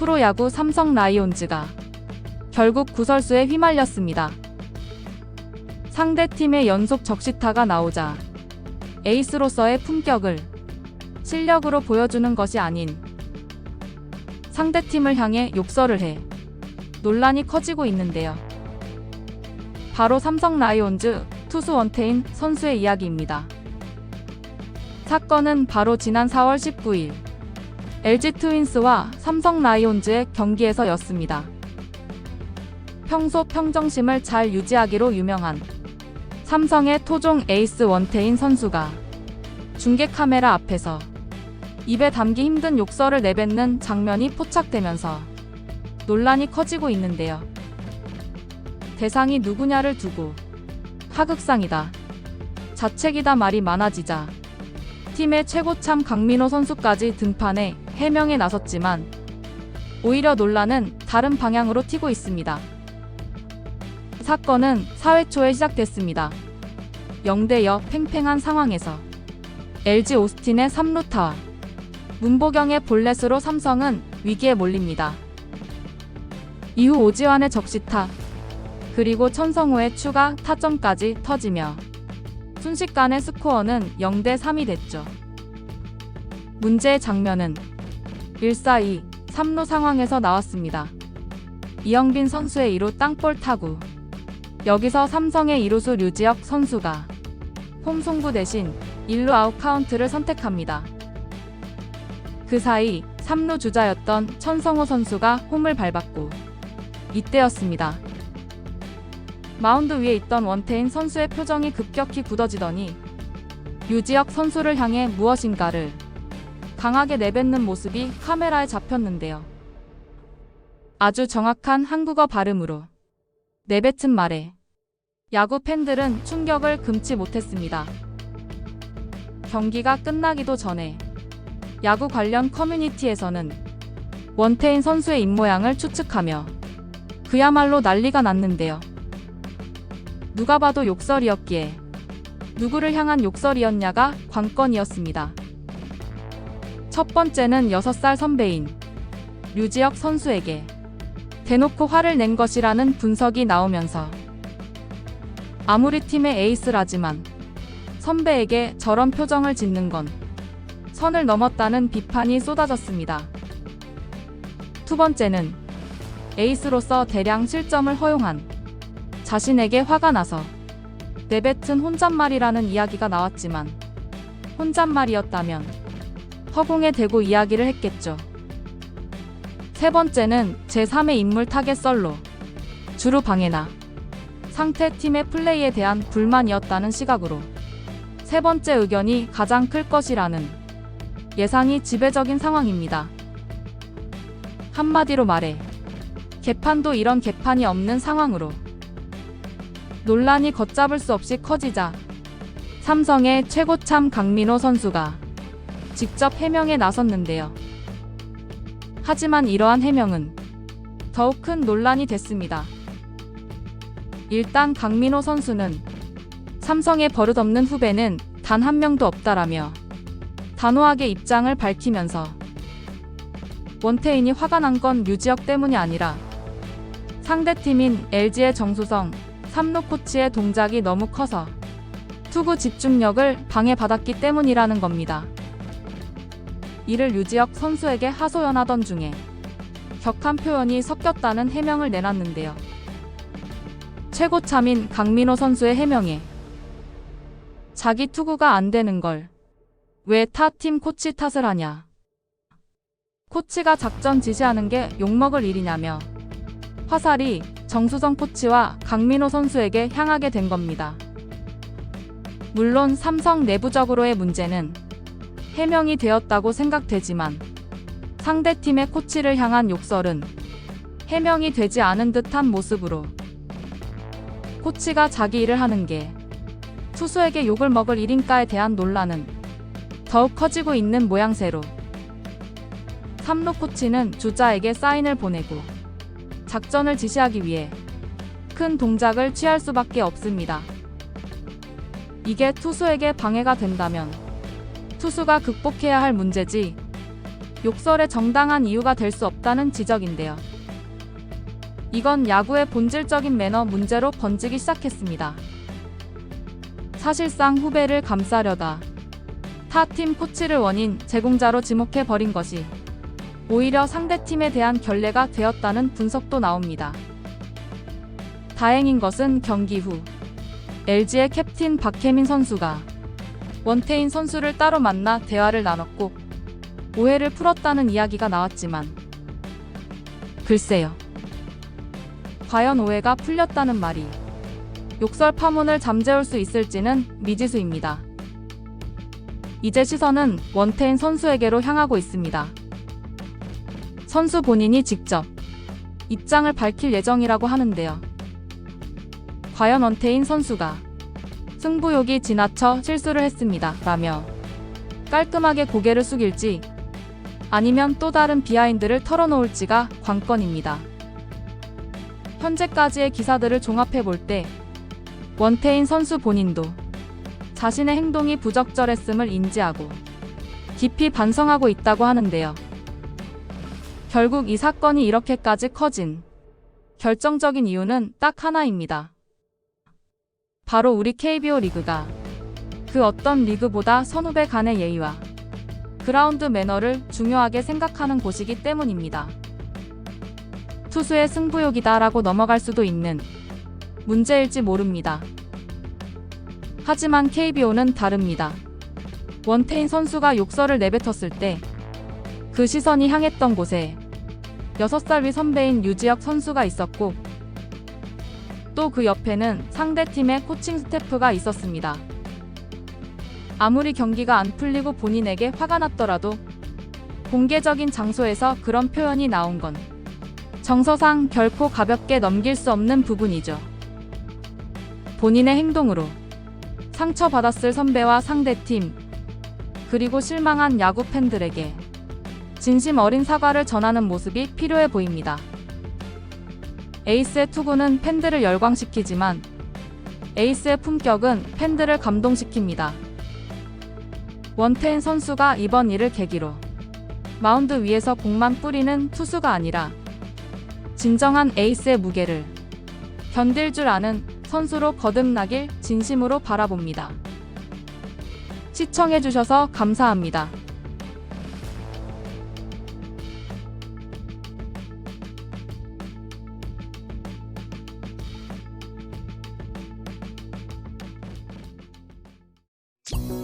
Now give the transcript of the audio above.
프로야구 삼성 라이온즈가 결국 구설수에 휘말렸습니다. 상대팀의 연속 적시타가 나오자 에이스로서의 품격을 실력으로 보여주는 것이 아닌 상대팀을 향해 욕설을 해 논란이 커지고 있는데요. 바로 삼성 라이온즈 투수 원태인 선수의 이야기입니다. 사건은 바로 지난 4월 19일 LG 트윈스와 삼성 라이온즈의 경기에서였습니다. 평소 평정심을 잘 유지하기로 유명한 삼성의 토종 에이스 원태인 선수가 중계 카메라 앞에서 입에 담기 힘든 욕설을 내뱉는 장면이 포착되면서 논란이 커지고 있는데요. 대상이 누구냐를 두고 하극상이다, 자책이다 말이 많아지자 팀의 최고참 강민호 선수까지 등판해 해명에 나섰지만 오히려 논란은 다른 방향으로 튀고 있습니다. 사건은 4회 초에 시작됐습니다. 0대0 팽팽한 상황에서 LG 오스틴의 3루타 문보경의 볼넷으로 삼성은 위기에 몰립니다. 이후 오지환의 적시타, 그리고 천성호의 추가 타점까지 터지며 순식간에 스코어는 0대3이 됐죠. 문제의 장면은 1-4-2, 3루 상황에서 나왔습니다. 이영빈 선수의 2루 땅볼 타구. 여기서 삼성의 2루수 류지혁 선수가 홈송구 대신 1루 아웃 카운트를 선택합니다. 그 사이 3루 주자였던 천성호 선수가 홈을 밟았고 이때였습니다. 마운드 위에 있던 원태인 선수의 표정이 급격히 굳어지더니 류지혁 선수를 향해 무엇인가를 강하게 내뱉는 모습이 카메라에 잡혔는데요. 아주 정확한 한국어 발음으로 내뱉은 말에 야구 팬들은 충격을 금치 못했습니다. 경기가 끝나기도 전에 야구 관련 커뮤니티에서는 원태인 선수의 입모양을 추측하며 그야말로 난리가 났는데요. 누가 봐도 욕설이었기에 누구를 향한 욕설이었냐가 관건이었습니다. 첫 번째는 6살 선배인 류지혁 선수에게 대놓고 화를 낸 것이라는 분석이 나오면서 아무리 팀의 에이스라지만 선배에게 저런 표정을 짓는 건 선을 넘었다는 비판이 쏟아졌습니다. 두 번째는 에이스로서 대량 실점을 허용한 자신에게 화가 나서 내뱉은 혼잣말이라는 이야기가 나왔지만 혼잣말이었다면 허공에 대고 이야기를 했겠죠. 세 번째는 제3의 인물 타겟 썰로 주루 방해나 상태 팀의 플레이에 대한 불만이었다는 시각으로 세 번째 의견이 가장 클 것이라는 예상이 지배적인 상황입니다. 한마디로 말해 개판도 이런 개판이 없는 상황으로 논란이 걷잡을 수 없이 커지자 삼성의 최고참 강민호 선수가 직접 해명에 나섰는데요. 하지만 이러한 해명은 더욱 큰 논란이 됐습니다. 일단 강민호 선수는 삼성의 버릇없는 후배는 단 한 명도 없다라며 단호하게 입장을 밝히면서 원태인이 화가 난 건 류지혁 때문이 아니라 상대팀인 LG의 정수성 3루 코치의 동작이 너무 커서 투구 집중력을 방해받았기 때문이라는 겁니다. 이를 류지혁 선수에게 하소연하던 중에 격한 표현이 섞였다는 해명을 내놨는데요. 최고참인 강민호 선수의 해명에 자기 투구가 안 되는 걸 왜 타 팀 코치 탓을 하냐, 코치가 작전 지시하는 게 욕먹을 일이냐며 화살이 정수성 코치와 강민호 선수에게 향하게 된 겁니다. 물론 삼성 내부적으로의 문제는 해명이 되었다고 생각되지만 상대팀의 코치를 향한 욕설은 해명이 되지 않은 듯한 모습으로 코치가 자기 일을 하는 게 투수에게 욕을 먹을 일인가에 대한 논란은 더욱 커지고 있는 모양새로 3루 코치는 주자에게 사인을 보내고 작전을 지시하기 위해 큰 동작을 취할 수밖에 없습니다. 이게 투수에게 방해가 된다면 투수가 극복해야 할 문제지 욕설의 정당한 이유가 될 수 없다는 지적인데요. 이건 야구의 본질적인 매너 문제로 번지기 시작했습니다. 사실상 후배를 감싸려다 타팀 코치를 원인 제공자로 지목해버린 것이 오히려 상대팀에 대한 결례가 되었다는 분석도 나옵니다. 다행인 것은 경기 후 LG의 캡틴 박혜민 선수가 원태인 선수를 따로 만나 대화를 나눴고 오해를 풀었다는 이야기가 나왔지만 글쎄요. 과연 오해가 풀렸다는 말이 욕설 파문을 잠재울 수 있을지는 미지수입니다. 이제 시선은 원태인 선수에게로 향하고 있습니다. 선수 본인이 직접 입장을 밝힐 예정이라고 하는데요. 과연 원태인 선수가 승부욕이 지나쳐 실수를 했습니다 라며 깔끔하게 고개를 숙일지 아니면 또 다른 비하인드를 털어놓을지가 관건입니다. 현재까지의 기사들을 종합해볼 때 원태인 선수 본인도 자신의 행동이 부적절했음을 인지하고 깊이 반성하고 있다고 하는데요. 결국 이 사건이 이렇게까지 커진 결정적인 이유는 딱 하나입니다. 바로 우리 KBO 리그가 그 어떤 리그보다 선후배 간의 예의와 그라운드 매너를 중요하게 생각하는 곳이기 때문입니다. 투수의 승부욕이다라고 넘어갈 수도 있는 문제일지 모릅니다. 하지만 KBO는 다릅니다. 원태인 선수가 욕설을 내뱉었을 때 그 시선이 향했던 곳에 6살 위 선배인 유지혁 선수가 있었고 또 그 옆에는 상대팀의 코칭 스태프가 있었습니다. 아무리 경기가 안 풀리고 본인에게 화가 났더라도 공개적인 장소에서 그런 표현이 나온 건 정서상 결코 가볍게 넘길 수 없는 부분이죠. 본인의 행동으로 상처받았을 선배와 상대팀 그리고 실망한 야구 팬들에게 진심 어린 사과를 전하는 모습이 필요해 보입니다. 에이스의 투구는 팬들을 열광시키지만 에이스의 품격은 팬들을 감동시킵니다. 원태인 선수가 이번 일을 계기로 마운드 위에서 공만 뿌리는 투수가 아니라 진정한 에이스의 무게를 견딜 줄 아는 선수로 거듭나길 진심으로 바라봅니다. 시청해주셔서 감사합니다. you